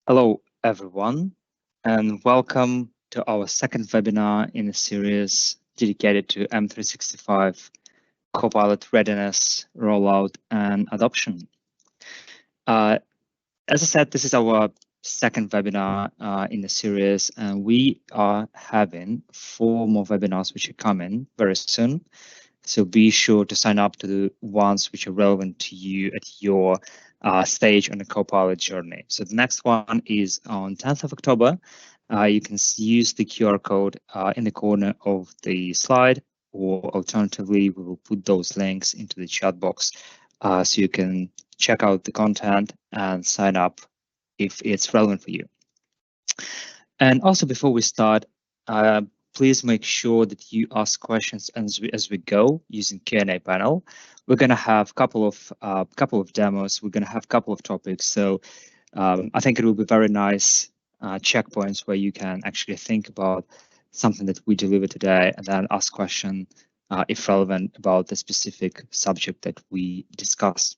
Hello, everyone, and welcome to our second webinar in a series dedicated to M365 Copilot readiness, rollout, and adoption. As I said, this is our second webinar in the series, and we are having 4 more webinars which are coming very soon. So be sure to sign up to the ones which are relevant to you at your stage on the Copilot journey. So the next one is on 10th of October. You can use the QR code in the corner of the slide, or alternatively, we will put those links into the chat box so you can check out the content and sign up if it's relevant for you. And also, before we start, please make sure that you ask questions as we go using Q&A panel. We're going to have a couple of demos. We're going to have a couple of topics. So I think it will be very nice checkpoints where you can actually think about something that we deliver today and then ask question if relevant about the specific subject that we discuss.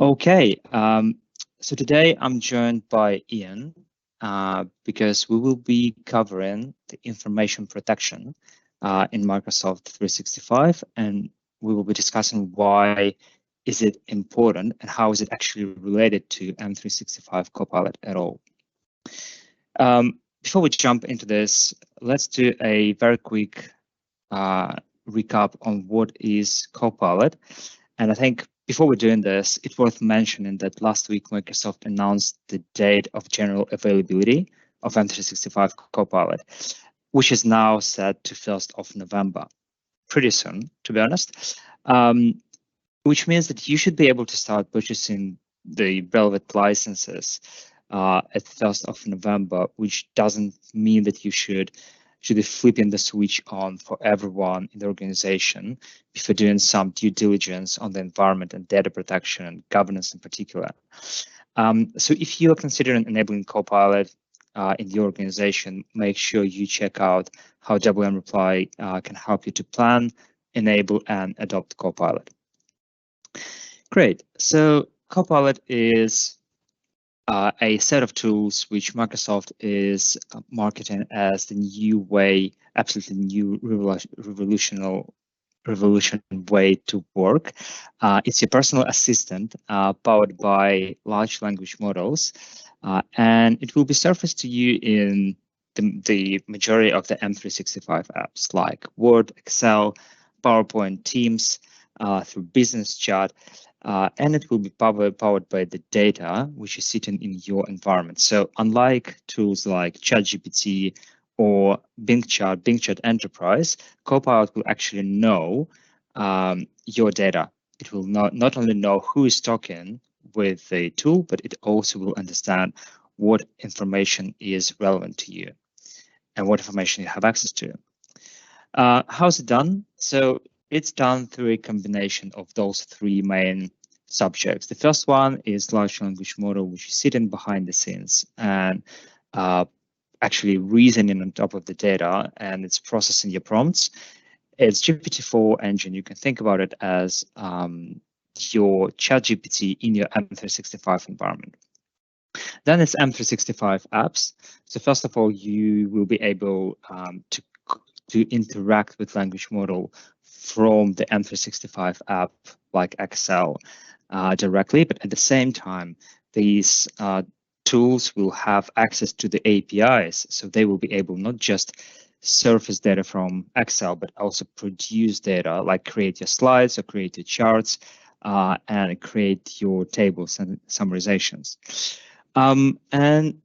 Okay, so today I'm joined by Ian. Because we will be covering the information protection in Microsoft 365, and we will be discussing why is it important and how is it actually related to M365 Copilot at all. Before we jump into this, let's do a very quick recap on what is Copilot. And I think before we're doing this, it's worth mentioning that last week Microsoft announced the date of general availability of M365 Copilot, which is now set to 1st of November, pretty soon, to be honest, which means that you should be able to start purchasing the relevant licenses at 1st of November, which doesn't mean that you should be flipping the switch on for everyone in the organization before doing some due diligence on the environment and data protection and governance in particular. So if you are considering enabling Copilot in your organization, make sure you check out how WM Reply can help you to plan, enable, and adopt Copilot. Great. So Copilot is a set of tools which Microsoft is marketing as the new way, absolutely new revolutionary way to work. It's your personal assistant powered by large language models, and it will be surfaced to you in the majority of the M365 apps like Word, Excel, PowerPoint, Teams, through Business Chat. And it will be powered by the data which is sitting in your environment. So unlike tools like ChatGPT or Bing Chat Enterprise, Copilot will actually know your data. It will not only know who is talking with the tool, but it also will understand what information is relevant to you and what information you have access to. How's it done? So it's done through a combination of those 3 main subjects. The first one is large language model, which is sitting behind the scenes and actually reasoning on top of the data, and it's processing your prompts. It's GPT-4 engine. You can think about it as your ChatGPT in your M365 environment. Then it's M365 apps. So first of all, you will be able to interact with language model from the M365 app like Excel directly, but at the same time, these tools will have access to the APIs, so they will be able not just surface data from Excel, but also produce data like create your slides or create your charts and create your tables and summarizations. And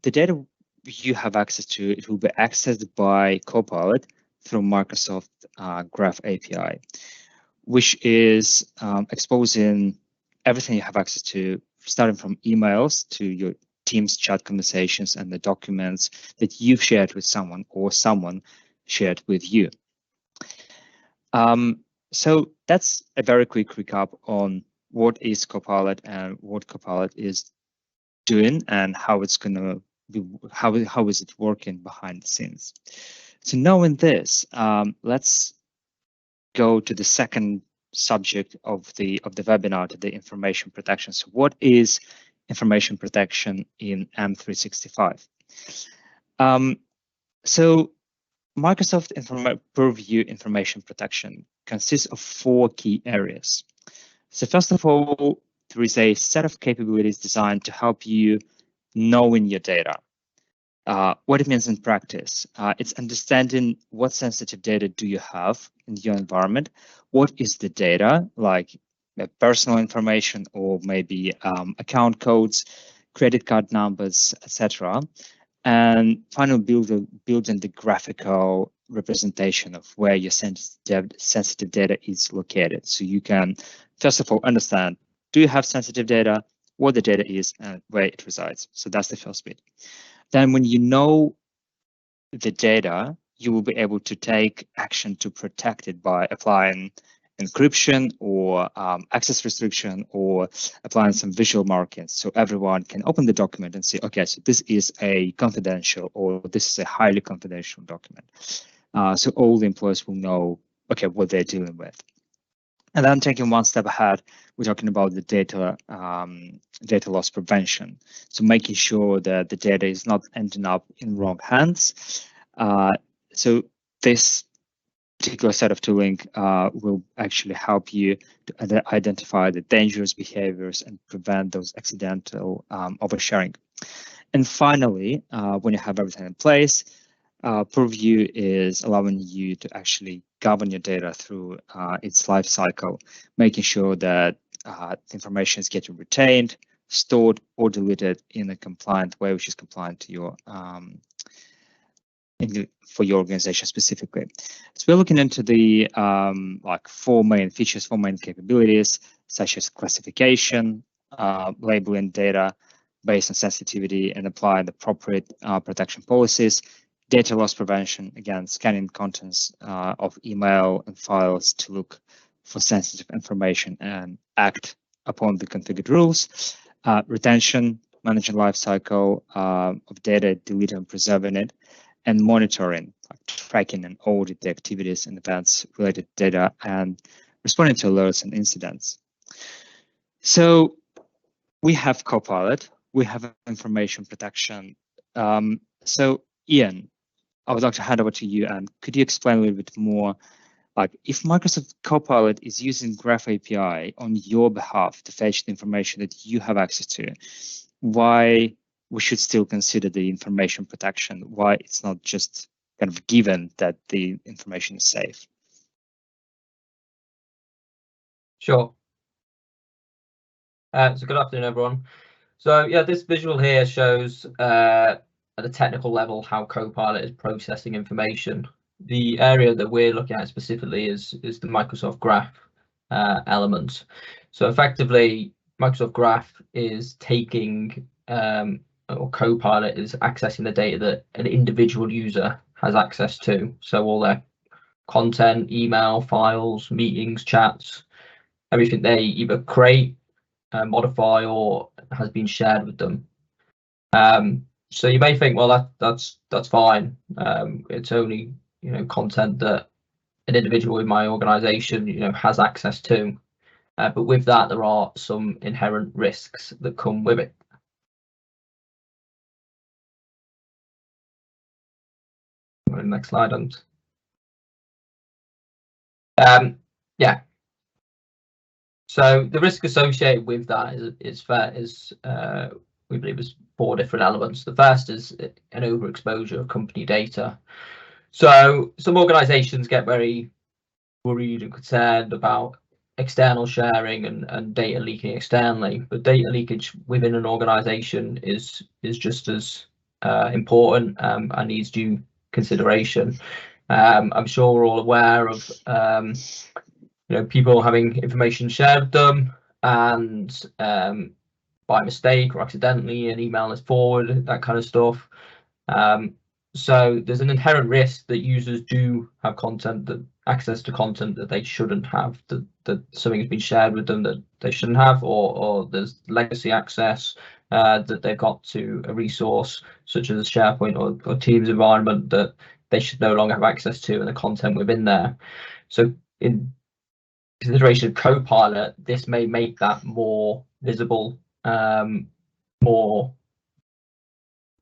the data you have access to, it will be accessed by Copilot through Microsoft Graph API, which is exposing everything you have access to, starting from emails to your Teams chat conversations and the documents that you've shared with someone or someone shared with you. So that's a very quick recap on what is Copilot and what Copilot is doing and how it's going to be, how is it working behind the scenes. So knowing this, let's go to the second subject of the webinar, to the information protection. So what is information protection in M365. So Microsoft Purview information protection consists of 4 key areas. So first of all, there is a set of capabilities designed to help you knowing your data. What it means in practice, it's understanding what sensitive data do you have in your environment, what is the data, like personal information or maybe account codes, credit card numbers, etc. And finally, building the graphical representation of where your sensitive data is located. So you can, first of all, understand, do you have sensitive data, what the data is, and where it resides. So that's the first bit. Then when you know the data, you will be able to take action to protect it by applying encryption or access restriction or applying some visual markings so everyone can open the document and say, okay, so this is a confidential or this is a highly confidential document. So all the employees will know, okay, what they're dealing with. And then taking one step ahead, we're talking about the data loss prevention. So making sure that the data is not ending up in wrong hands. So this particular set of tooling will actually help you to identify the dangerous behaviors and prevent those accidental oversharing. And finally, when you have everything in place, Purview is allowing you to actually govern your data through its life cycle, making sure that the information is getting retained, stored, or deleted in a compliant way, which is compliant to your for your organization specifically. So we're looking into the like 4 main features, 4 main capabilities, such as classification, labeling data based on sensitivity and applying the appropriate protection policies, data loss prevention, again, scanning contents of email and files to look for sensitive information and act upon the configured rules, retention, managing lifecycle of data, deleting and preserving it, and monitoring, like tracking and audit the activities and events related to data and responding to alerts and incidents. So we have Copilot, we have information protection. So Ian, I would like to hand over to you, and could you explain a little bit more, like if Microsoft Copilot is using Graph API on your behalf to fetch the information that you have access to, why we should still consider the information protection, why it's not just kind of given that the information is safe? Sure. So good afternoon, everyone. So yeah, this visual here shows at the technical level how Copilot is processing information. The area that we're looking at specifically is the Microsoft Graph element. So effectively, Microsoft Graph is taking or Copilot is accessing the data that an individual user has access to. So all their content, email, files, meetings, chats, everything they either create, modify, or has been shared with them. So you may think, well, that's fine. It's only content that an individual in my organization has access to. But with that, there are some inherent risks that come with it. Next slide, yeah. So the risk associated with that is we believe is 4 different elements. The first is an overexposure of company data. So some organizations get very worried and concerned about external sharing and data leaking externally, but data leakage within an organization is just as important and needs due consideration. I'm sure we're all aware of people having information shared with them, and by mistake or accidentally an email is forwarded, that kind of stuff. So there's an inherent risk that users do have access to content that they shouldn't have, that something has been shared with them that they shouldn't have, or there's legacy access that they've got to a resource such as a SharePoint or Teams environment that they should no longer have access to, and the content within there. So in consideration of Copilot, this may make that more visible more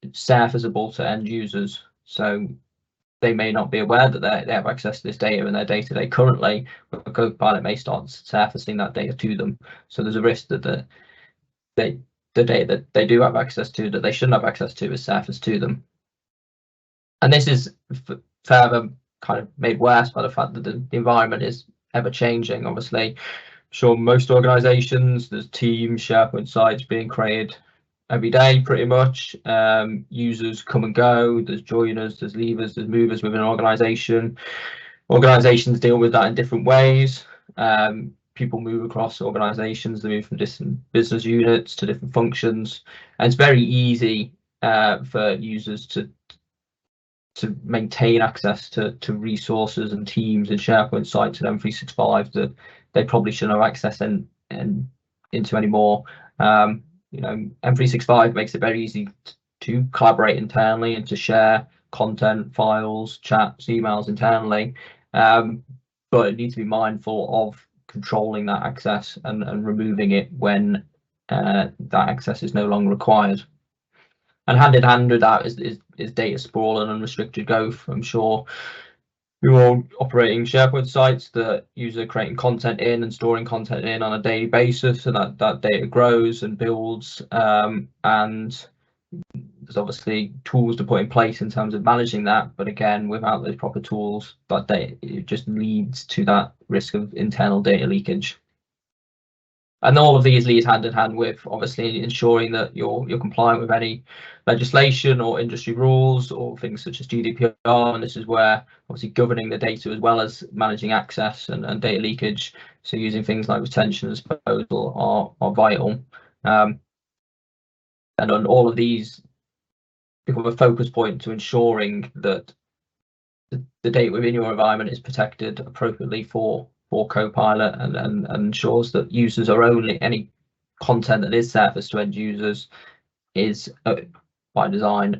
surfaceable to end users. So they may not be aware that they have access to this data in their day-to-day currently, but Copilot may start surfacing that data to them. So there's a risk that the data that they do have access to, that they shouldn't have access to, is surfaced to them. And this is further kind of made worse by the fact that the environment is ever changing. Obviously, I'm sure most organizations, there's teams, SharePoint sites being created every day pretty much. Users come and go, there's joiners, there's leavers, there's movers within an organization. Organizations deal with that in different ways. People move across organizations, they move from different business units to different functions, and it's very easy for users to maintain access to resources and teams and SharePoint sites and M365 that they probably shouldn't have access into anymore. M365 makes it very easy to collaborate internally and to share content, files, chats, emails internally, but it needs to be mindful of controlling that access and removing it when that access is no longer required. And hand in hand with that is data sprawl and unrestricted growth. I'm sure we're all operating SharePoint sites that users are creating content in and storing content in on a daily basis, and that data grows and builds. And there's obviously tools to put in place in terms of managing that, but again, without those proper tools, that data, it just leads to that risk of internal data leakage. And all of these lead hand in hand with obviously ensuring that you're compliant with any legislation or industry rules or things such as GDPR. And this is where obviously governing the data as well as managing access and data leakage, so using things like retention and disposal are vital. And on all of these become a focus point to ensuring that the data within your environment is protected appropriately for Copilot and ensures that users are only, any content that is surfaced to end users is by design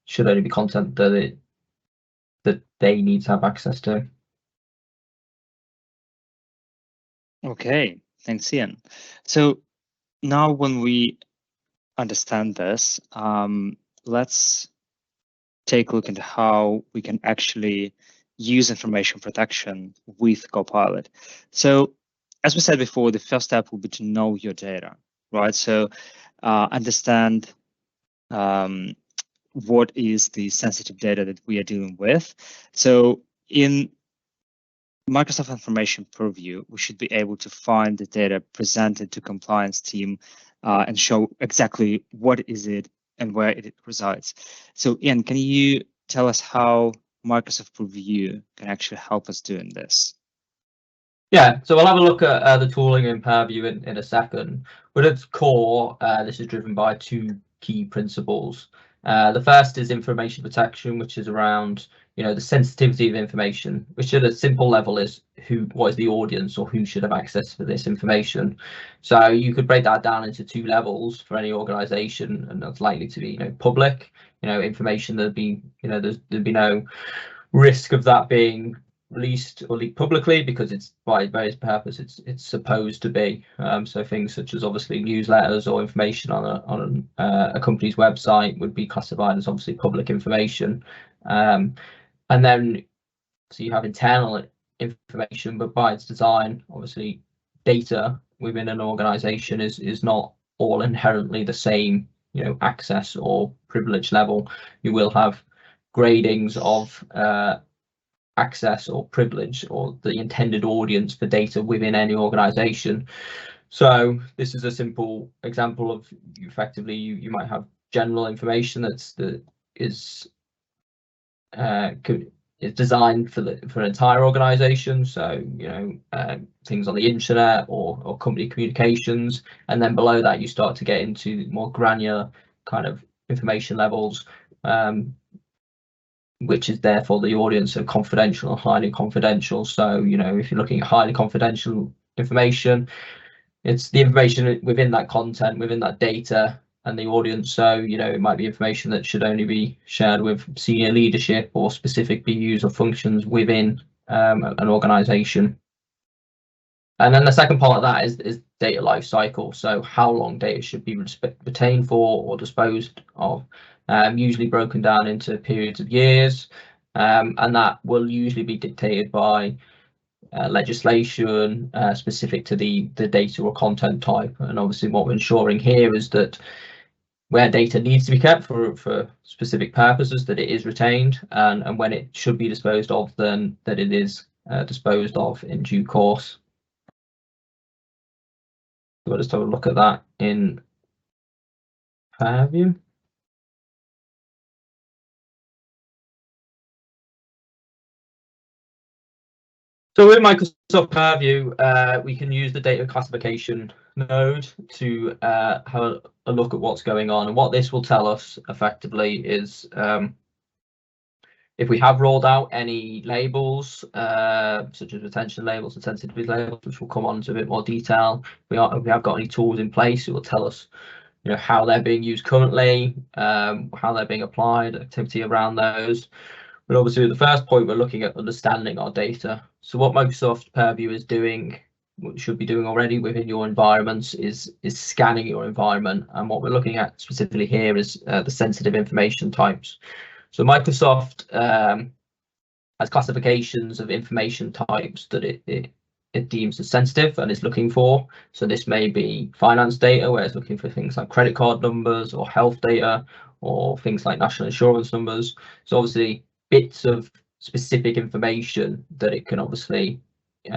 should only be content that they need to have access to. Okay, thanks, Ian. So now when we understand this, let's take a look into how we can actually use information protection with Copilot. So as we said before, the first step will be to know your data, right? So understand what is the sensitive data that we are dealing with. So in Microsoft Information Purview, we should be able to find the data presented to compliance team and show exactly what is it and where it resides. So Ian, can you tell us how Microsoft Purview can actually help us doing this? Yeah, so we'll have a look at the tooling in Purview in a second. But at its core, this is driven by two key principles. The first is information protection, which is around the sensitivity of information, which at a simple level is what is the audience or who should have access to this information. So you could break that down into two levels for any organization, and that's likely to be public, information there'd be no risk of that being released or leaked publicly because it's by various purpose it's supposed to be. So things such as obviously newsletters or information on a company's website would be classified as obviously public information. And then so you have internal information, but by its design, obviously data within an organization is not all inherently the same access or privilege level. You will have gradings of access or privilege or the intended audience for data within any organization. So this is a simple example of effectively you might have general information that is designed for an entire organization, so things on the internet or company communications, and then below that you start to get into more granular kind of information levels, which is therefore the audience of confidential and highly confidential. So if you're looking at highly confidential information, it's the information within that content, within that data, and the audience. So it might be information that should only be shared with senior leadership or specific BUs or functions within an organization. And then the second part of that is data life cycle, so how long data should be retained for or disposed of, usually broken down into periods of years, and that will usually be dictated by legislation specific to the data or content type. And obviously what we're ensuring here is that where data needs to be kept for specific purposes, that it is retained, and when it should be disposed of, then that it is disposed of in due course. So we'll just have a look at that in Purview. So with Microsoft Purview, we can use the data classification node to have a look at what's going on. And what this will tell us effectively is if we have rolled out any labels, such as retention labels and sensitivity labels, which will come on to a bit more detail, if we have got any tools in place, it will tell us, you know, how they're being used currently, how they're being applied, activity around those. But obviously, the first point, we're looking at understanding our data. So what Microsoft Purview is doing, what you should be doing already within your environments, is scanning your environment. And what we're looking at specifically here is the sensitive information types. So Microsoft has classifications of information types that it deems as sensitive and is looking for. So this may be finance data, where it's looking for things like credit card numbers or health data, or things like national insurance numbers. So obviously bits of specific information that it can obviously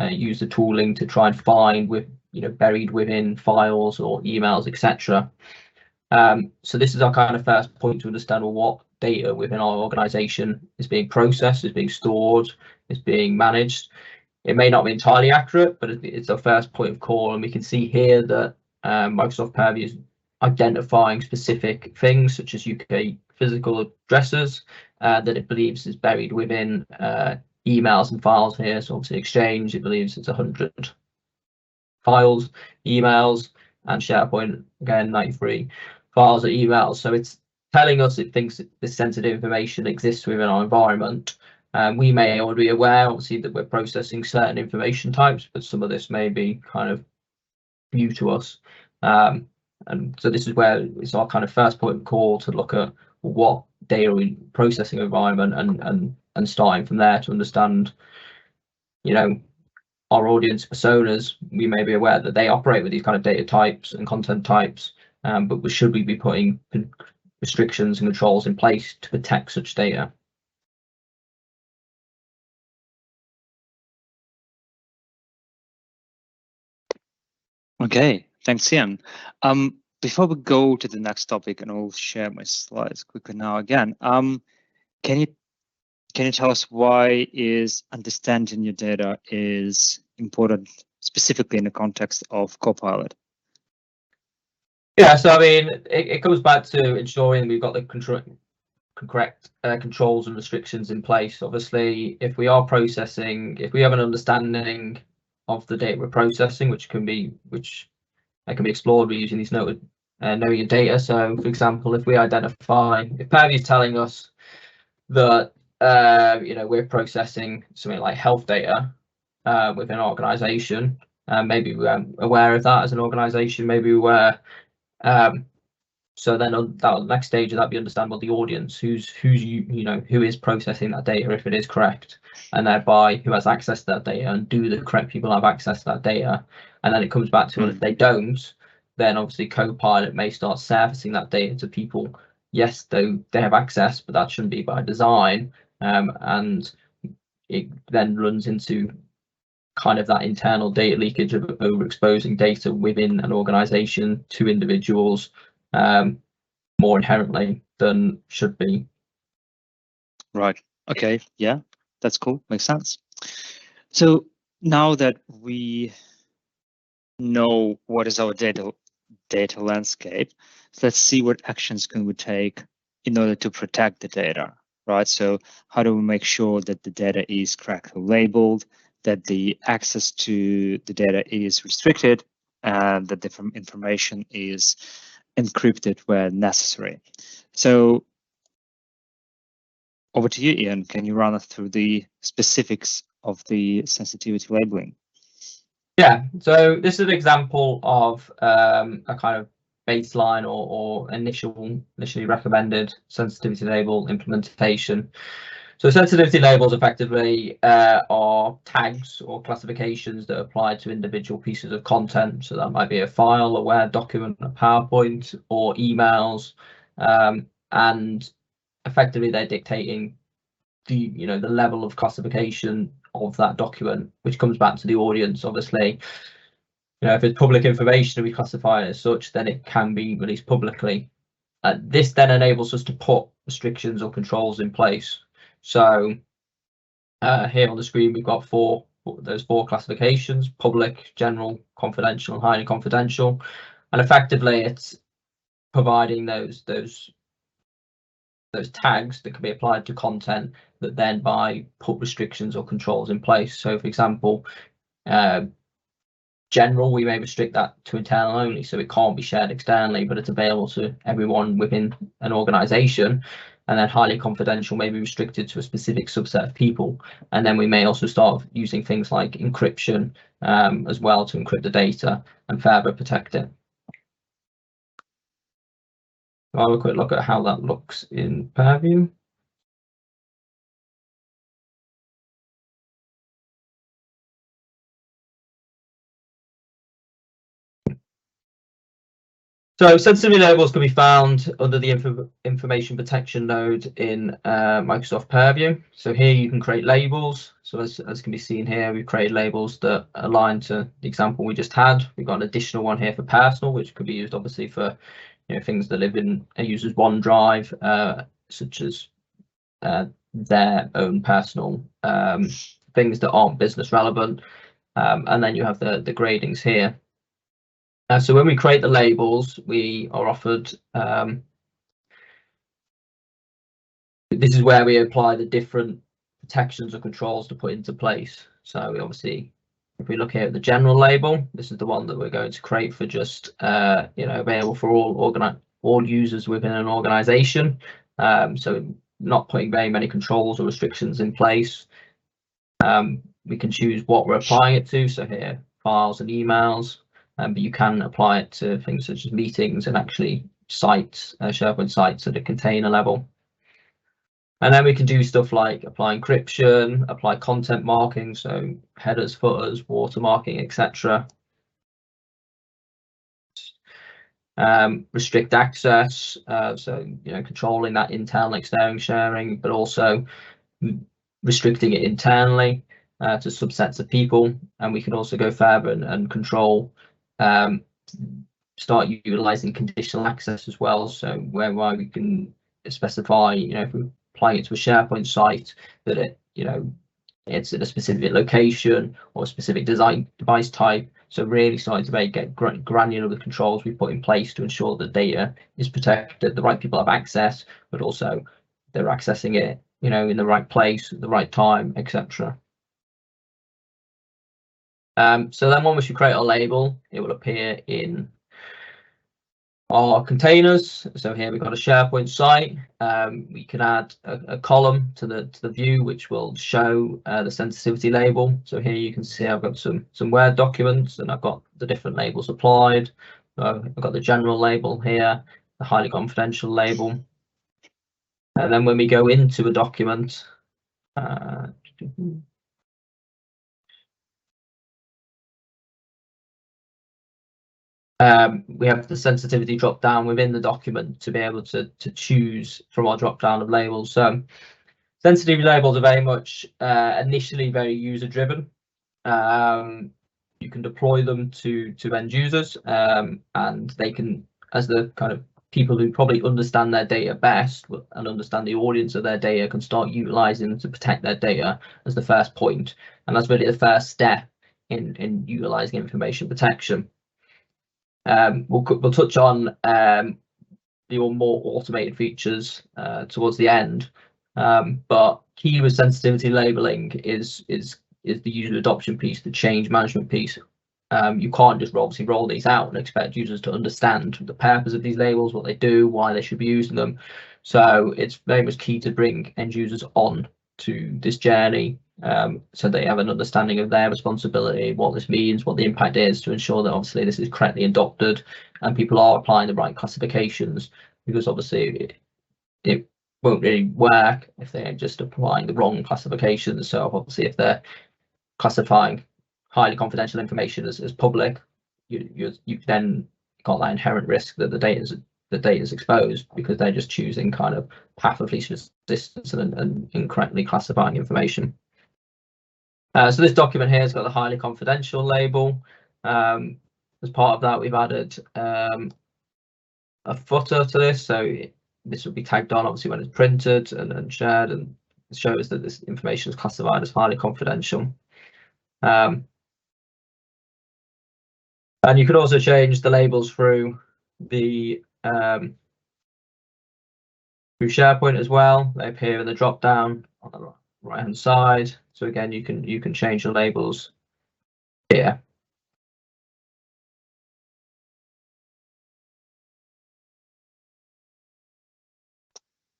use the tooling to try and find with, you know, buried within files or emails, etc. So this is our kind of first point to understand, well, what data within our organization is being processed, is being stored, is being managed. It may not be entirely accurate, but it's our first point of call, and we can see here that Microsoft Purview is identifying specific things such as UK physical addresses that it believes is buried within emails and files here. So obviously Exchange, it believes it's 100 files, emails, and SharePoint, again, 93 files or emails. So it's telling us it thinks this sensitive information exists within our environment. We may already be aware, obviously, that we're processing certain information types, but some of this may be kind of new to us. And so this is where it's our kind of first point of call to look at what data we processing environment, and starting from there to understand, you know, our audience personas. We may be aware that they operate with these kind of data types and content types, but should we be putting restrictions and controls in place to protect such data? Okay, thanks, Ian. Before we go to the next topic, and I'll share my slides quickly now again, can you tell us why is understanding your data is important, specifically in the context of Copilot? Yeah, so I mean, it comes back to ensuring we've got the correct controls and restrictions in place. Obviously, if we are processing, if we have an understanding of the data we're processing, which can be explored by using these knowing your data. So, for example, if we identify, if Purview is telling us that you know, we're processing something like health data within an organisation, maybe we're aware of that as an organisation, maybe we're so then on that next stage of that, we understand, well, the audience, who's you know, who is processing that data if it is correct, and thereby who has access to that data, and do the correct people have access to that data. And then it comes back to, well, if they don't, then obviously Copilot may start surfacing that data to people. Yes, they have access, but that shouldn't be by design. And it then runs into kind of that internal data leakage of overexposing data within an organization to individuals more inherently than should be. Right. Okay. Yeah, that's cool. Makes sense. So now that we know what is our data landscape, let's see what actions can we take in order to protect the data, right? So how do we make sure that the data is correctly labeled, that the access to the data is restricted, and that the information is encrypted where necessary? So over to you, Ian. Can you run us through the specifics of the sensitivity labeling? Yeah, so this is an example of a kind of baseline or initially recommended sensitivity label implementation. So sensitivity labels effectively are tags or classifications that apply to individual pieces of content. So that might be a file, a Word document, a PowerPoint, or emails, and effectively they're dictating the level of classification of that document, which comes back to the audience. Obviously, if it's public information and we classify it as such, then it can be released publicly. This then enables us to put restrictions or controls in place. So here on the screen, we've got those four classifications: public, general, confidential, and highly confidential. And effectively, it's providing those tags that can be applied to content that then put restrictions or controls in place. So, for example, general, we may restrict that to internal only, so it can't be shared externally, but it's available to everyone within an organization. And then highly confidential may be restricted to a specific subset of people. And then we may also start using things like encryption as well to encrypt the data and further protect it. I'll have a quick look at how that looks in Purview. So sensitivity labels can be found under the information protection node in Microsoft Purview. So here you can create labels. So as can be seen here, we've created labels that align to the example we just had. We've got an additional one here for personal, which could be used obviously for things that live in a user's OneDrive, such as their own personal things that aren't business relevant. And then you have the gradings here. So when we create the labels, we are offered, this is where we apply the different protections or controls to put into place. So we obviously, if we look here at the general label, this is the one that we're going to create for just, available for all users within an organization. So not putting very many controls or restrictions in place. We can choose what we're applying it to. So here, files and emails. But you can apply it to things such as meetings and actually sites, SharePoint sites at a container level. And then we can do stuff like apply encryption, apply content marking, so headers, footers, watermarking, etc. Restrict access, so controlling that internal external sharing, but also restricting it internally to subsets of people. And we can also go further and control. Start utilizing conditional access as well, so whereby we can specify, if we apply it to a SharePoint site, that it's at a specific location or a specific device type. So really starting to get granular with the controls we put in place to ensure that data is protected, the right people have access, but also they're accessing it, in the right place at the right time, etc. So then once we create a label, it will appear in our containers. So here we've got a SharePoint site. We can add a column to the view, which will show the sensitivity label. So here you can see I've got some Word documents and I've got the different labels applied. So I've got the general label here, the highly confidential label. And then when we go into a document, we have the sensitivity drop down within the document to be able to choose from our drop down of labels. So sensitivity labels are very much initially very user driven. You can deploy them to end users, and they can, as the kind of people who probably understand their data best and understand the audience of their data, can start utilizing them to protect their data as the first point. And that's really the first step in utilizing information protection. We'll touch on the more automated features towards the end, but key with sensitivity labeling is the user adoption piece, the change management piece. You can't just obviously roll these out and expect users to understand the purpose of these labels, what they do, why they should be using them. So it's very much key to bring end users on to this journey so they have an understanding of their responsibility, what this means, what the impact is, to ensure that obviously this is correctly adopted and people are applying the right classifications, because obviously it won't really work if they're just applying the wrong classifications. So obviously if they're classifying highly confidential information as public, you then got that inherent risk that the data is exposed, because they're just choosing kind of path of least resistance and incorrectly classifying information. So this document here has got the highly confidential label. As part of that, we've added a footer to this, so this will be tagged on obviously when it's printed and shared, and it shows that this information is classified as highly confidential. And you can also change the labels through the through SharePoint as well. They appear in the drop down on the right hand side. So again, you can change the labels here.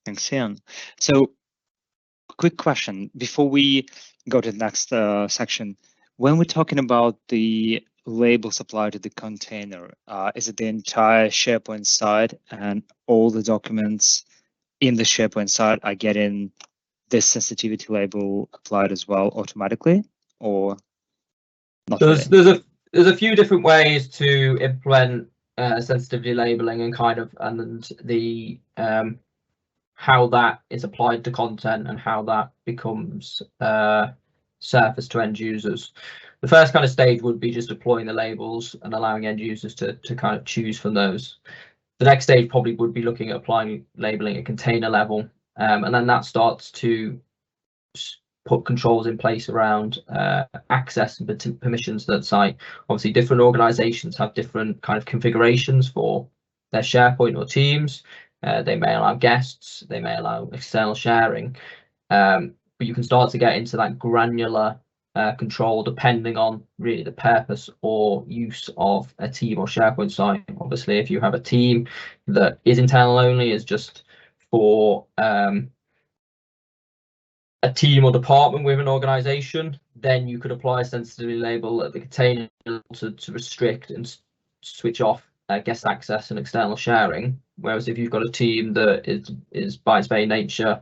Thanks, Ian. So, quick question before we go to the next section. When we're talking about the labels applied to the container, is it the entire SharePoint site and all the documents in the SharePoint site are getting this sensitivity label applied as well automatically, or not? There's a few different ways to implement sensitivity labeling and the how that is applied to content and how that becomes surfaced to end users. The first kind of stage would be just deploying the labels and allowing end users to kind of choose from those. The next stage probably would be looking at applying labeling at container level, and then that starts to put controls in place around access and permissions to that site. Obviously, different organizations have different kind of configurations for their SharePoint or Teams. They may allow guests, they may allow external sharing, but you can start to get into that granular control depending on really the purpose or use of a team or SharePoint site. Obviously, if you have a team that is internal only, is just for a team or department with an organization, then you could apply a sensitivity label at the container to restrict and switch off guest access and external sharing. Whereas if you've got a team that is by its very nature,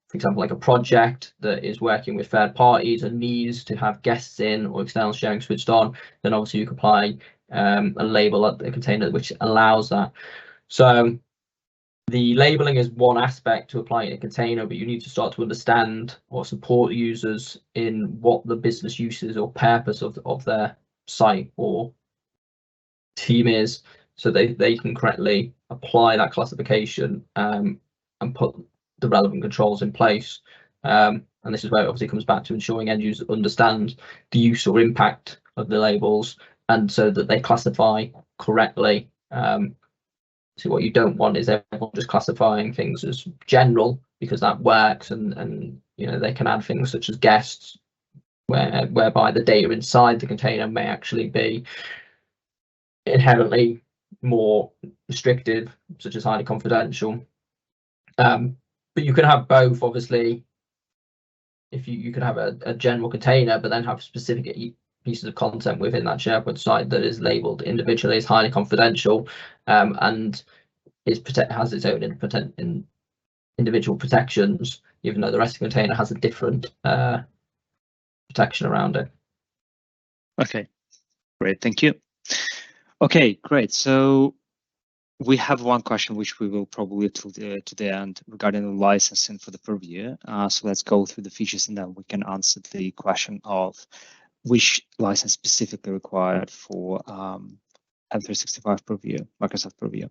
for example, like a project that is working with third parties and needs to have guests in or external sharing switched on, then obviously you can apply a label at the container which allows that. So the labeling is one aspect to applying a container, but you need to start to understand or support users in what the business uses or purpose of their site or team is, so they can correctly apply that classification and put the relevant controls in place. And this is where it obviously comes back to ensuring end users understand the use or impact of the labels, and so that they classify correctly. So what you don't want is everyone just classifying things as general, because that works, and you know, they can add things such as guests, whereby the data inside the container may actually be inherently more restrictive, such as highly confidential. But you can have both, obviously. If you could have a general container, but then have specific pieces of content within that SharePoint site that is labeled individually as highly confidential, and has its own individual protections, even though the rest of the container has a different protection around it. Okay, great, thank you. Okay, great. So we have one question which we will probably to the end regarding the licensing for the Purview. So let's go through the features and then we can answer the question of which license specifically required for M365 Purview, Microsoft Purview.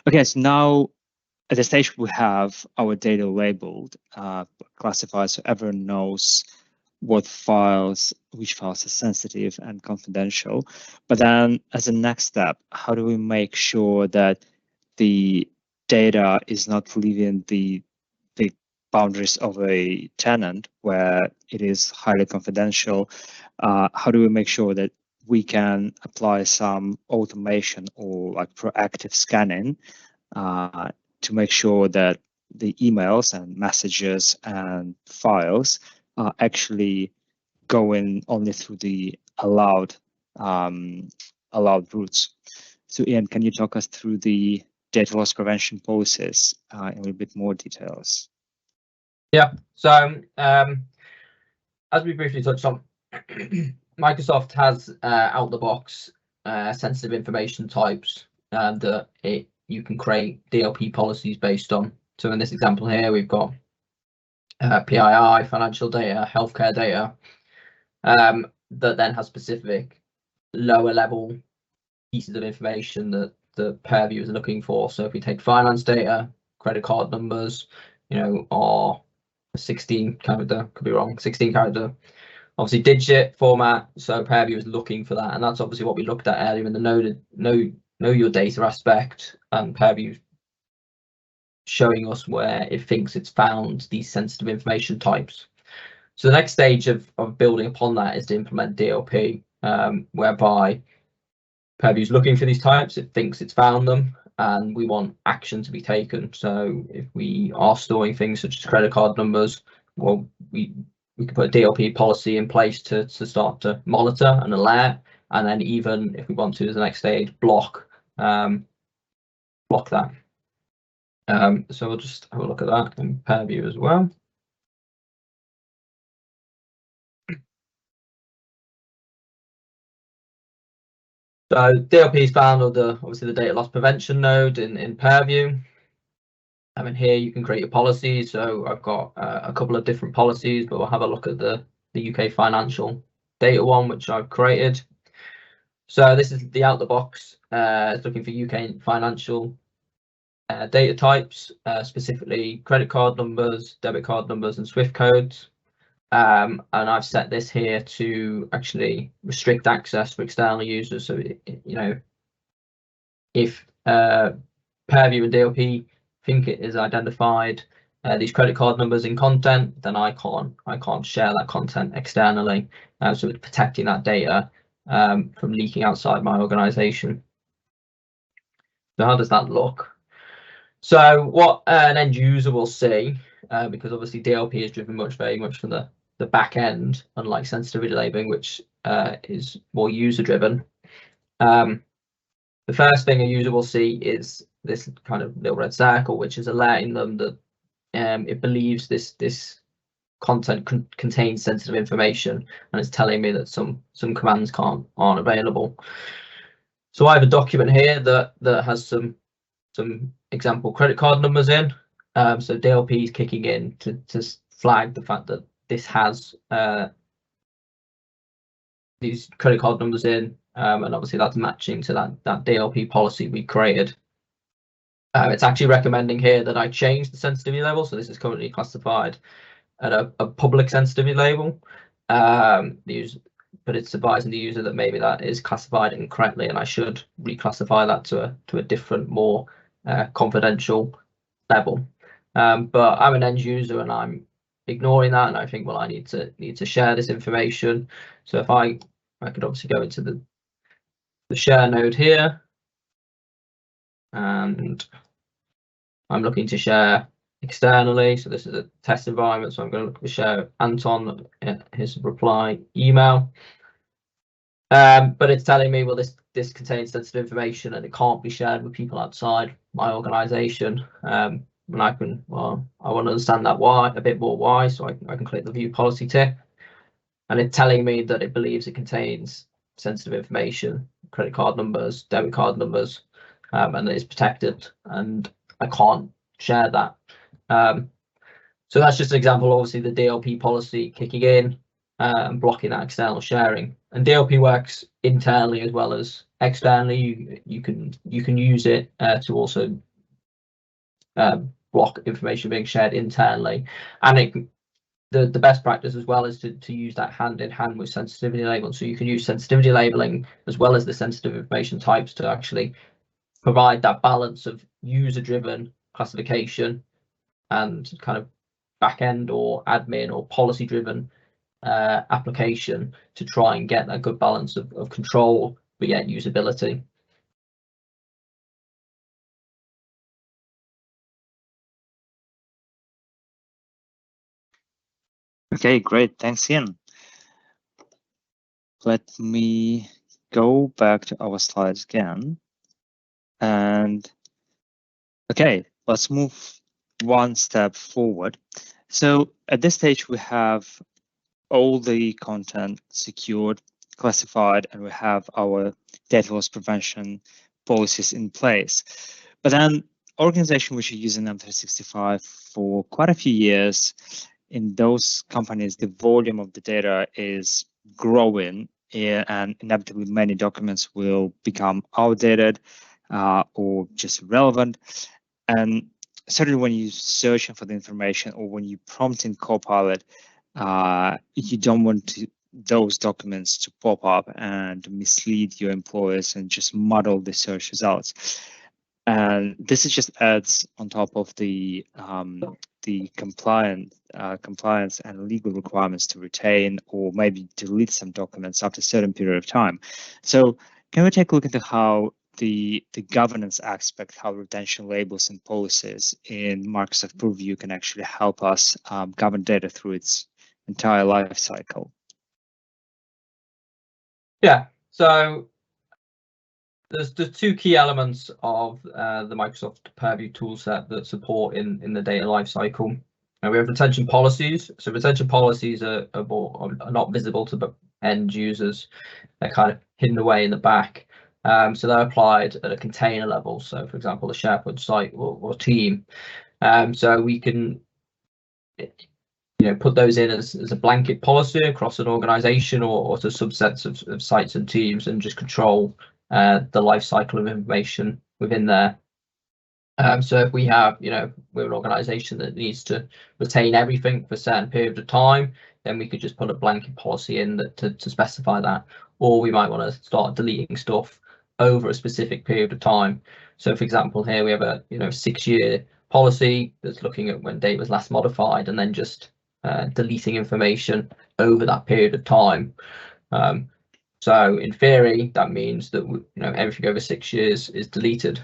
Okay, so now at the stage we have our data labeled, classified, so everyone knows which files are sensitive and confidential. But then as a next step, how do we make sure that the data is not leaving the boundaries of a tenant where it is highly confidential? How do we make sure that we can apply some automation or like proactive scanning to make sure that the emails and messages and files are actually going only through the allowed routes. So Ian, can you talk us through the data loss prevention policies in a little bit more details? Yeah, so as we briefly touched on, Microsoft has out the box sensitive information types that you can create DLP policies based on. So in this example here, we've got PII, financial data, healthcare data, that then has specific lower level pieces of information that the purview is looking for. So if we take finance data, credit card numbers, or 16 character, could be wrong, 16 character, obviously digit format. So purview is looking for that, and that's obviously what we looked at earlier in the know your data aspect, and purview showing us where it thinks it's found these sensitive information types. So the next stage of building upon that is to implement DLP, whereby purview is looking for these types, it thinks it's found them, and we want action to be taken. So if we are storing things such as credit card numbers, well, we can put a DLP policy in place to start to monitor and alert, and then even if we want to, as the next stage, block that. So we'll just have a look at that in purview as well. So DLP is found under obviously the data loss prevention node in purview. I mean, here you can create your policies. So I've got a couple of different policies, but we'll have a look at the UK financial data one, which I've created. So this is the out the box. It's looking for UK financial data types, specifically credit card numbers, debit card numbers, and SWIFT codes. And I've set this here to actually restrict access for external users. So if purview and DLP think it is identified these credit card numbers in content, then I can't share that content externally. So it's protecting that data from leaking outside my organization. So how does that look? So what an end user will see, because obviously DLP is driven very much from the back end, unlike sensitivity labeling, which is more user driven. The first thing a user will see is this kind of little red circle, which is alerting them that it believes this content contains sensitive information, and it's telling me that some commands aren't available. So I have a document here that has some example credit card numbers in. So DLP is kicking in to flag the fact that this has these credit card numbers in, and obviously that's matching to that DLP policy we created. It's actually recommending here that I change the sensitivity level. So this is currently classified at a public sensitivity label. But it's advising the user that maybe that is classified incorrectly, and I should reclassify that to a different, more confidential level. But I'm an end user and I'm ignoring that, and I think, well, I need to share this information. So if I could obviously go into the share node here, and I'm looking to share externally. So this is a test environment, so I'm going to look to share Anton his reply email. But it's telling me, well, this contains sensitive information and it can't be shared with people outside my organization. And I want to understand that why a bit more why, so I can click the view policy tick, and it's telling me that it believes it contains sensitive information, credit card numbers, debit card numbers, and that it's protected, and I can't share that. So that's just an example, obviously, the DLP policy kicking in and blocking that external sharing. And DLP works internally as well as externally. You can use it to also block information being shared internally. And the best practice as well is to use that hand in hand with sensitivity labeling. So you can use sensitivity labeling as well as the sensitive information types to actually provide that balance of user-driven classification and kind of back-end or admin or policy-driven application to try and get that good balance of control but yet usability. Okay, great. Thanks, Ian. Let me go back to our slides again. And okay, let's move one step forward. So at this stage, we have all the content secured, classified, and we have our data loss prevention policies in place. But then organizations which are using M365 for quite a few years, in those companies, the volume of the data is growing, and inevitably many documents will become outdated or just irrelevant. And certainly when you're searching for the information or when you're prompting Copilot, you don't want those documents to pop up and mislead your employers and just muddle the search results. And this is just adds on top of the compliance and legal requirements to retain or maybe delete some documents after a certain period of time. So can we take a look into how the governance aspect, how retention labels and policies in Microsoft Purview can actually help us govern data through its entire life cycle? Yeah, so there's two key elements of the Microsoft Purview toolset that support in the data lifecycle. And we have retention policies. So retention policies are not visible to the end users. They're kind of hidden away in the back. So they're applied at a container level. So for example, a SharePoint site or team. So we can put those in as a blanket policy across an organization or to subsets of sites and teams and just control the life cycle of information within there. So if we have, we're an organization that needs to retain everything for a certain period of time, then we could just put a blanket policy in to specify that. Or we might want to start deleting stuff over a specific period of time. So for example, here we have a 6-year policy that's looking at when data was last modified and then just deleting information over that period of time. So in theory, that means that everything over 6 years is deleted.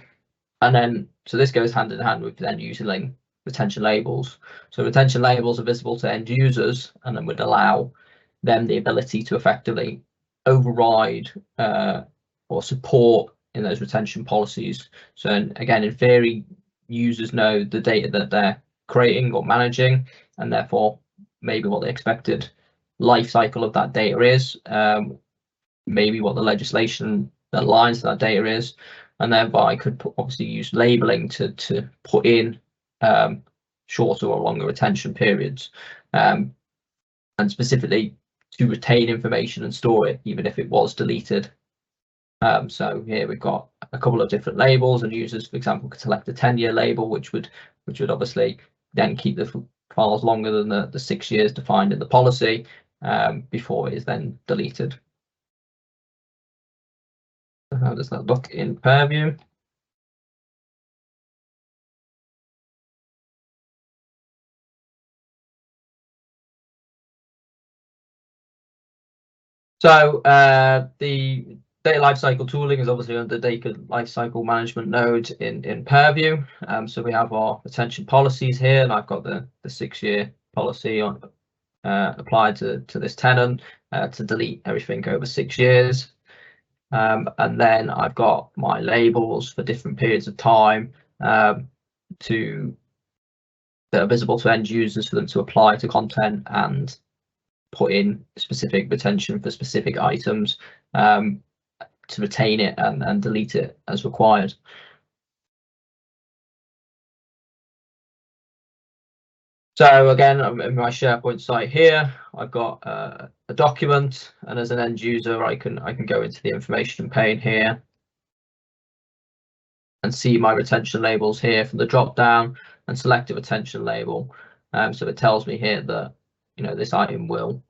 And then, so this goes hand in hand with then using retention labels. So retention labels are visible to end users and then would allow them the ability to effectively override or support in those retention policies. So again, in theory, users know the data that they're creating or managing, and therefore maybe what the expected life cycle of that data is, maybe what the legislation that aligns to that data is, and thereby could obviously use labeling to put in shorter or longer retention periods, and specifically to retain information and store it even if it was deleted. So here we've got a couple of different labels, and users, for example, could select a 10-year label, which would obviously then keep the files longer than the 6 years defined in the policy before it is then deleted. So how does that look in Purview? So the data lifecycle tooling is obviously under the data lifecycle management node in Purview. So we have our retention policies here, and I've got the 6-year policy on applied to this tenant to delete everything over 6 years. And then I've got my labels for different periods of time that are visible to end users for them to apply to content and put in specific retention for specific items to retain it and delete it as required. So again, in my SharePoint site here, I've got a document, and as an end user, I can go into the information pane here and see my retention labels here from the drop down and select a retention label. So it tells me here that this item will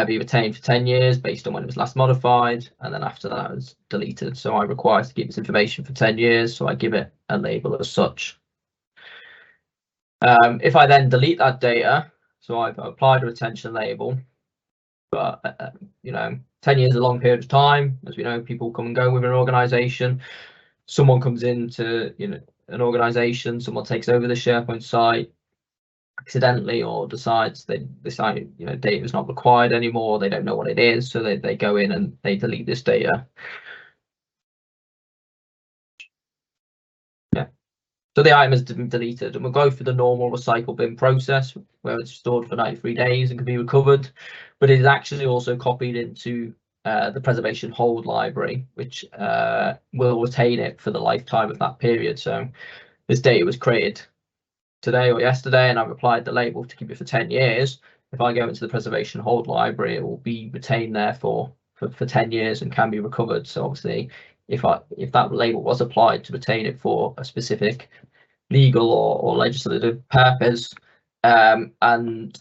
be retained for 10 years based on when it was last modified, and then after that it's deleted. So I require to keep this information for 10 years, so I give it a label as such. If I then delete that data, so I've applied a retention label, but 10 years is a long period of time. As we know, people come and go with an organization. Someone comes into an organization, someone takes over the SharePoint site, accidentally or decides they decide data is not required anymore, they don't know what it is, so they go in and they delete this data. Yeah, so the item has been deleted, and we'll go through the normal recycle bin process where it's stored for 93 days and can be recovered, but it is actually also copied into the preservation hold library, which will retain it for the lifetime of that period. So this data was created today or yesterday, and I've applied the label to keep it for 10 years. If I go into the preservation hold library, it will be retained there for 10 years and can be recovered. So obviously, if that label was applied to retain it for a specific legal or legislative purpose, and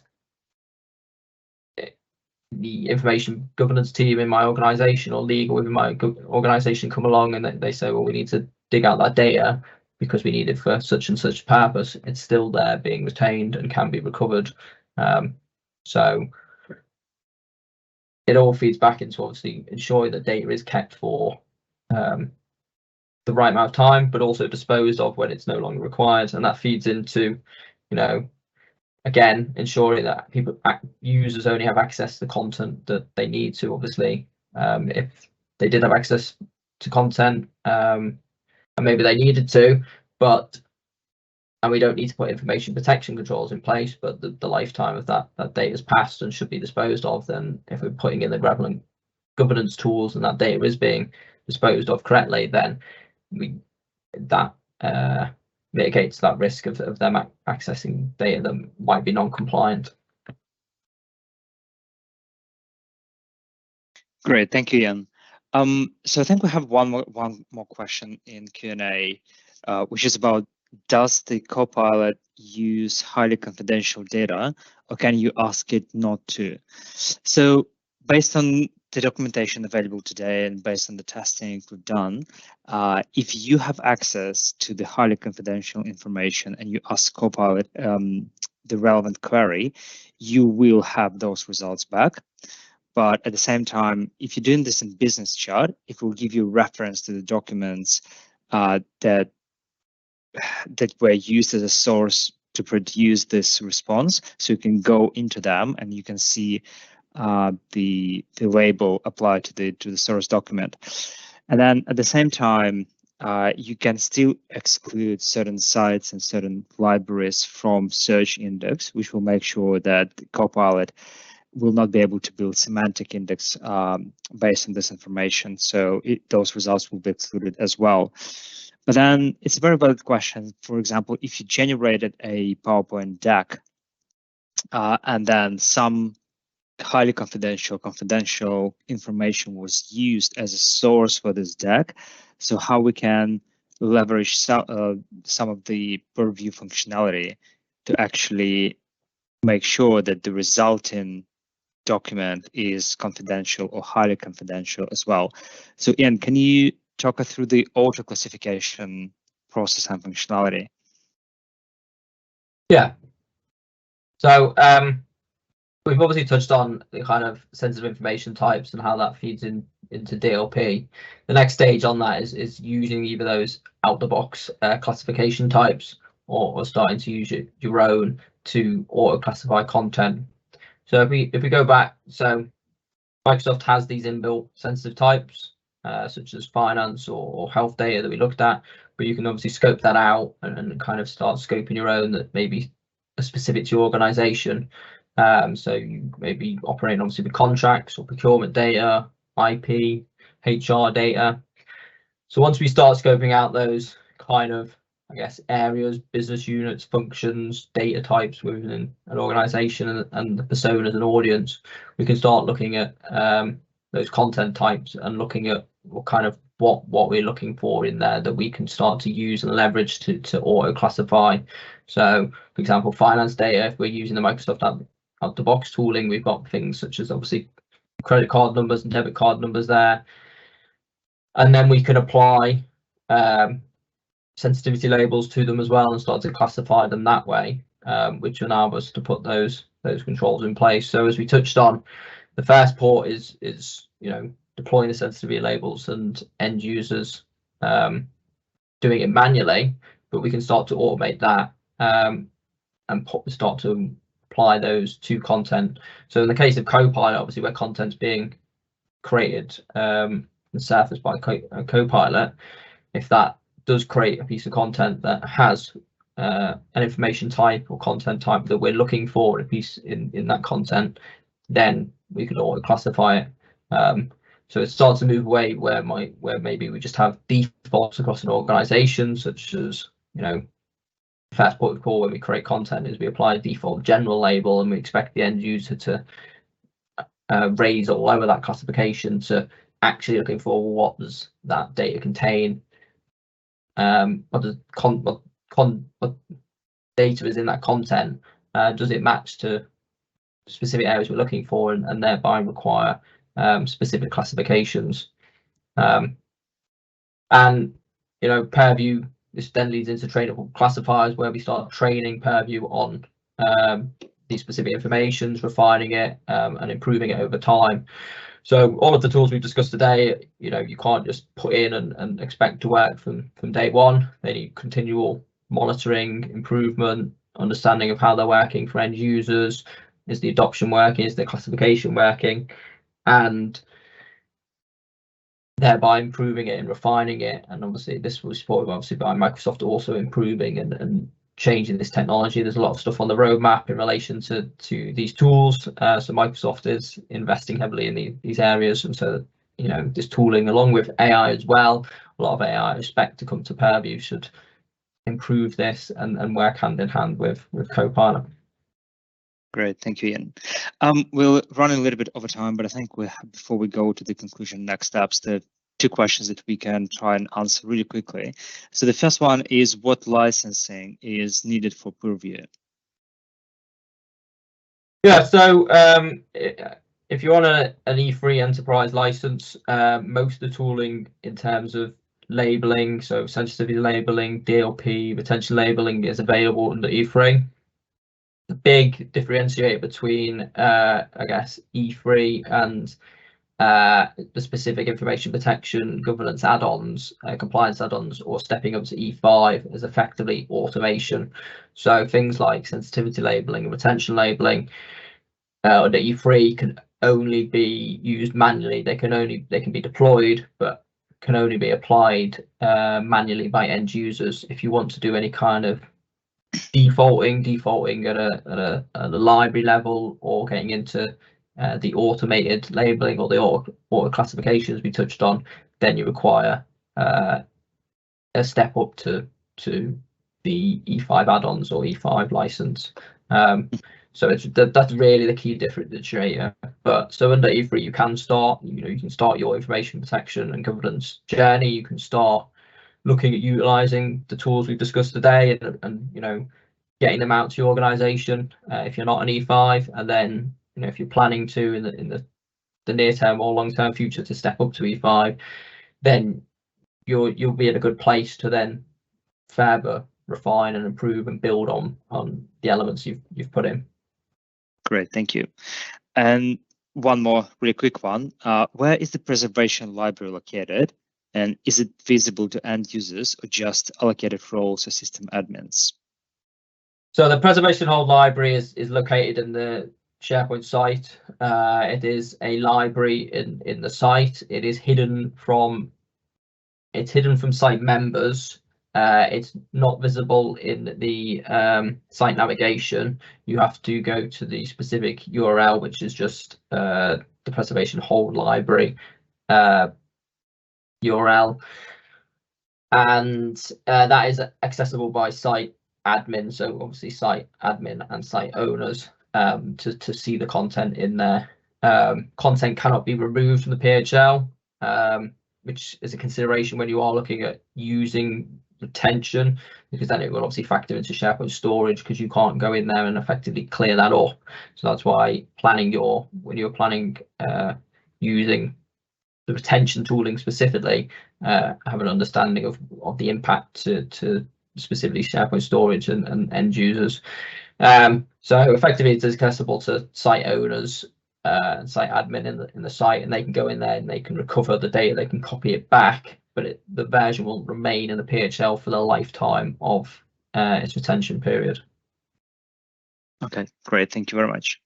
the information governance team in my organization or legal within my organization come along and they say, well, we need to dig out that data because we need it for such and such purpose, it's still there being retained and can be recovered. So it all feeds back into obviously ensuring that data is kept for the right amount of time, but also disposed of when it's no longer required. And that feeds into, again, ensuring that users only have access to the content that they need to. Obviously, if they did have access to content, and maybe they needed to, and we don't need to put information protection controls in place, but the lifetime of that data has passed and should be disposed of, then if we're putting in the relevant governance tools and that data is being disposed of correctly, then that mitigates that risk of them accessing data that might be non-compliant. Great, thank you, Ian. So I think we have one more question in Q&A, which is about, does the Copilot use highly confidential data, or can you ask it not to? So based on the documentation available today and based on the testing we've done, if you have access to the highly confidential information and you ask Copilot the relevant query, you will have those results back. But at the same time, if you're doing this in business chat, it will give you reference to the documents that were used as a source to produce this response. So you can go into them and you can see the label applied to the source document. And then at the same time, you can still exclude certain sites and certain libraries from search index, which will make sure that the Copilot will not be able to build semantic index based on this information. So those results will be excluded as well. But then it's a very valid question. For example, if you generated a PowerPoint deck and then some highly confidential information was used as a source for this deck, so how we can leverage some of the purview functionality to actually make sure that the resulting document is confidential or highly confidential as well. So Ian, can you talk us through the auto classification process and functionality? Yeah. So we've obviously touched on the kind of sensitive information types and how that feeds into DLP. The next stage on that is using either those out-the-box classification types or starting to use your own to auto-classify content. So if we go back, so Microsoft has these inbuilt sensitive types, such as finance or health data that we looked at, but you can obviously scope that out and kind of start scoping your own that maybe are specific to your organization. So you may be operating obviously with contracts or procurement data, IP, HR data. So once we start scoping out those kind of, I guess, areas, business units, functions, data types within an organization and the personas and audience, we can start looking at those content types and looking at what we're looking for in there that we can start to use and leverage to auto classify. So for example, finance data, if we're using the Microsoft out the box tooling, we've got things such as obviously credit card numbers and debit card numbers there. And then we can apply sensitivity labels to them as well and start to classify them that way, which allow us to put those controls in place. So as we touched on, the first port is deploying the sensitivity labels and end users doing it manually, but we can start to automate that. start to apply those to content. So in the case of Copilot, obviously where content's being created and surfaced by Copilot, if that does create a piece of content that has an information type or content type that we're looking for a piece in that content, then we could auto classify it. So it starts to move away where maybe we just have defaults across an organization, such as, you know, first port of call when we create content is we apply a default general label and we expect the end user to raise or lower that classification to actually looking for what does that data contain, what data is in that content, does it match to specific areas we're looking for, and thereby require specific classifications. And you know, Purview, this then leads into trainable classifiers where we start training Purview on these specific informations, refining it and improving it over time. So all of the tools we've discussed today, you know, you can't just put in and expect to work from day one. They need continual monitoring, improvement, understanding of how they're working for end users. Is the adoption working? Is the classification working? And thereby improving it and refining it. And obviously this was supported obviously by Microsoft also improving and changing this technology. There's a lot of stuff on the roadmap in relation to these tools. So Microsoft is investing heavily in these areas, and so, you know, this tooling along with AI as well, a lot of AI I expect to come to Purview should improve this and work hand in hand with Copilot. Great, thank you, Ian. We'll run a little bit over time, but I think before we go to the conclusion, next steps, the two questions that we can try and answer really quickly. So the first one is, what licensing is needed for Purview? Yeah, so if you're on an E3 enterprise license, most of the tooling in terms of labeling, so sensitivity labeling, DLP, retention labeling is available under E3. The big differentiator between I guess E3 and the specific information protection governance add-ons, compliance add-ons, or stepping up to E5 is effectively automation. So things like sensitivity labeling and retention labeling under E3 can only be used manually. They can be deployed, but can only be applied manually by end users. If you want to do any kind of defaulting at a library level, or getting into the automated labeling or the auto classifications we touched on, then you require a step up to the E5 add-ons or E5 license. So that's really the key differentiator. But so under E3 you can start, you can start your information protection and governance journey. You can start looking at utilizing the tools we've discussed today and getting them out to your organization if you're not an E5, and then if you're planning to in the near term or long term future to step up to E5, then you'll be in a good place to then further refine and improve and build on the elements you've put in. Great, thank you. And one more really quick one. Where is the preservation library located? And is it visible to end users or just allocated roles or system admins? So the preservation hold library is located in the SharePoint site. It is a library in the site. It is hidden from site members. It's not visible in the site navigation. You have to go to the specific URL, which is just the preservation hold library URL, and that is accessible by site admin. So obviously site admin and site owners to see the content in there. Content cannot be removed from the PHL, which is a consideration when you are looking at using retention, because then it will obviously factor into SharePoint storage, because you can't go in there and effectively clear that up. So that's why when you're planning using the retention tooling specifically, have an understanding of the impact to specifically SharePoint storage and end users. So effectively it's accessible to site owners and site admin in the site, and they can go in there and they can recover the data, they can copy it back, but the version will remain in the PHL for the lifetime of its retention period. Okay, great. Thank you very much.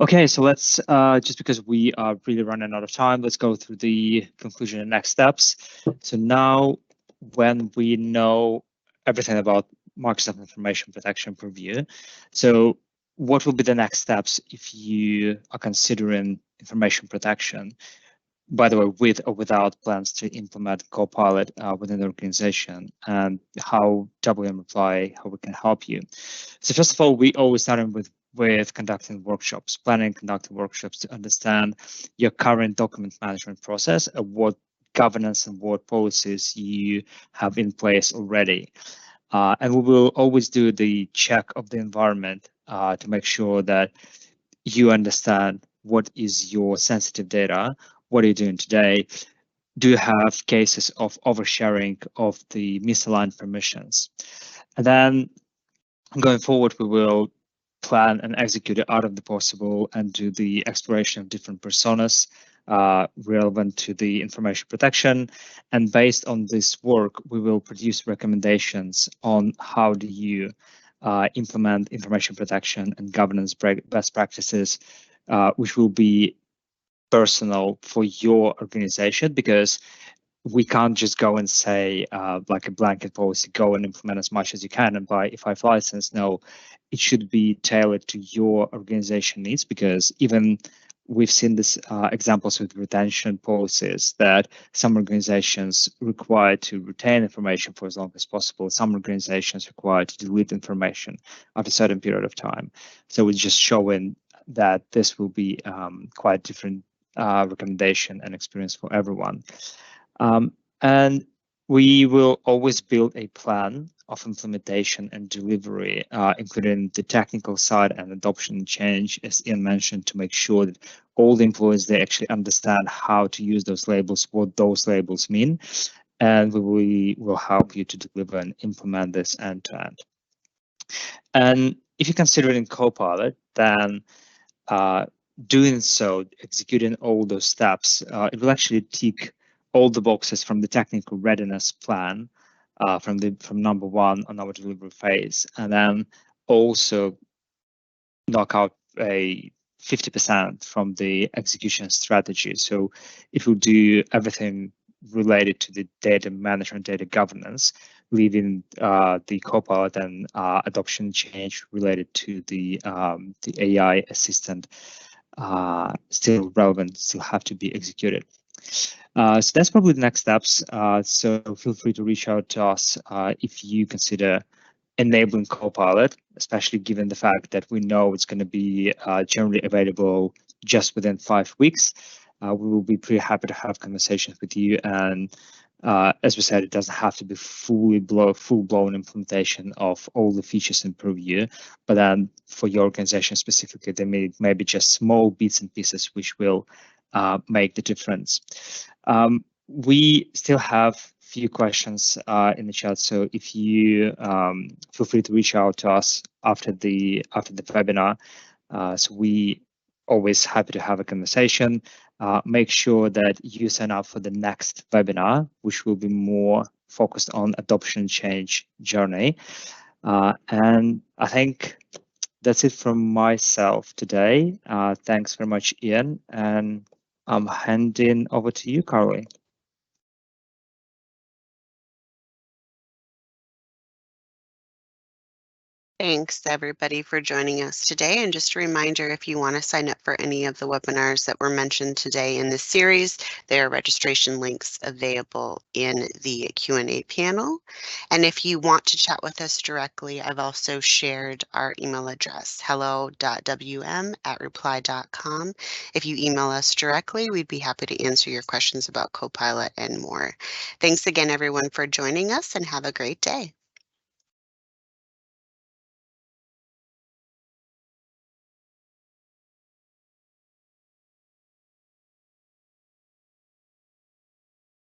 Okay, so let's, just because we are really running out of time, let's go through the conclusion and next steps. So now when we know everything about Microsoft Information Protection Purview, so what will be the next steps if you are considering information protection? By the way, with or without plans to implement Copilot within the organization, and how WM Reply, how we can help you. So first of all, we always start with conducting workshops, conducting workshops to understand your current document management process and what governance and what policies you have in place already. And we will always do the check of the environment to make sure that you understand what is your sensitive data, what are you doing today, do you have cases of oversharing of the misaligned permissions. And then going forward, we will plan and execute it out of the possible and do the exploration of different personas relevant to the information protection. And based on this work, we will produce recommendations on how do you implement information protection and governance best practices, which will be personal for your organization, because we can't just go and say like a blanket policy, go and implement as much as you can and buy E5 license. No, it should be tailored to your organization needs, because even we've seen this examples with retention policies that some organizations require to retain information for as long as possible. Some organizations require to delete information after a certain period of time. So we're just showing that this will be quite different recommendation and experience for everyone. And we will always build a plan of implementation and delivery, including the technical side and adoption and change, as Ian mentioned, to make sure that all the employees, they actually understand how to use those labels, what those labels mean, and we will help you to deliver and implement this end to end. And if you consider it in Copilot, then doing so, executing all those steps, it will actually tick all the boxes from the technical readiness plan, from number one on our delivery phase, and then also knock out a 50% from the execution strategy. So it will do everything related to the data management, data governance, leaving the Copilot and adoption change related to the AI assistant still relevant, still have to be executed. So that's probably the next steps. So feel free to reach out to us if you consider enabling Copilot, especially given the fact that we know it's going to be generally available just within 5 weeks. We will be pretty happy to have conversations with you. And as we said, it doesn't have to be full-blown implementation of all the features in Purview, but then for your organization specifically, there may be just small bits and pieces which will make the difference. We still have few questions in the chat, so if you feel free to reach out to us after the webinar. So we always happy to have a conversation. Make sure that you sign up for the next webinar, which will be more focused on adoption change journey. And I think that's it from myself today. Thanks very much, Ian, and I'm handing over to you, Carly. Thanks everybody for joining us today. And just a reminder, if you want to sign up for any of the webinars that were mentioned today in this series, there are registration links available in the Q&A panel. And if you want to chat with us directly, I've also shared our email address, hello.wm@reply.com. If you email us directly, we'd be happy to answer your questions about Copilot and more. Thanks again, everyone, for joining us, and have a great day.